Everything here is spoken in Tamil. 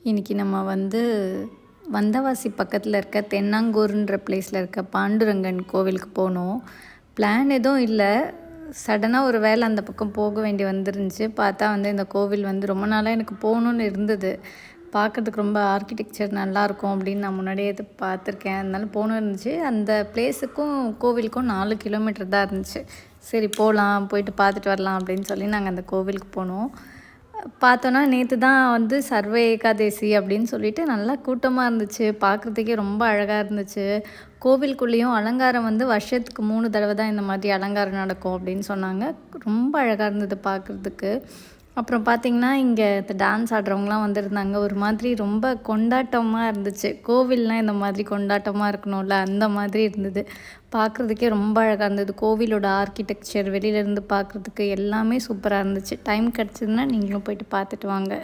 இன்றைக்கி நம்ம வந்தவாசி பக்கத்தில் இருக்க தென்னாங்கூருன்ற பிளேஸில் இருக்க பாண்டுரங்கன் கோவிலுக்கு போனோம். பிளான் எதுவும் இல்லை, சடனாக ஒரு வேளை அந்த பக்கம் போக வேண்டி வந்துருந்துச்சு. பார்த்தா இந்த கோவில் ரொம்ப நாளாக எனக்கு போகணுன்னு இருந்தது. பார்க்குறதுக்கு ரொம்ப ஆர்கிடெக்சர் நல்லாயிருக்கும் அப்படின்னு நான் முன்னாடியே பார்த்துருக்கேன். அதனால போகணுன்னு இருந்துச்சு. அந்த பிளேஸுக்கும் கோவிலுக்கும் 4 கிலோமீட்டர் தான் இருந்துச்சு. சரி போகலாம், போயிட்டு பார்த்துட்டு வரலாம் அப்படின்னு சொல்லி நாங்கள் அந்த கோவிலுக்கு போனோம். பார்த்தோன்னா நேற்று தான் சர்வ ஏகாதேசி அப்படின்னு சொல்லிட்டு நல்லா கூட்டமாக இருந்துச்சு. பார்க்குறதுக்கே ரொம்ப அழகாக இருந்துச்சு. கோவிலுக்குள்ளேயும் அலங்காரம் வருஷத்துக்கு 3 தடவை தான் இந்த மாதிரி அலங்காரம் நடக்கும் அப்படின்னு சொன்னாங்க. ரொம்ப அழகாக இருந்தது பார்க்குறதுக்கு. அப்புறம் பார்த்திங்கன்னா இங்கே டான்ஸ் ஆடுறவங்களாம் வந்திருந்தாங்க. ஒரு மாதிரி ரொம்ப கொண்டாட்டமாக இருந்துச்சு. கோவில்னால் இந்த மாதிரி கொண்டாட்டமாக இருக்கணும்ல, அந்த மாதிரி இருந்தது. பார்க்குறதுக்கே ரொம்ப அழகாக இருந்தது. கோவிலோட ஆர்கிடெக்சர் வெளியிலேருந்து பார்க்குறதுக்கு எல்லாமே சூப்பராக இருந்துச்சு. டைம் கிடச்சிதுன்னா நீங்களும் போயிட்டு பார்த்துட்டு வாங்க.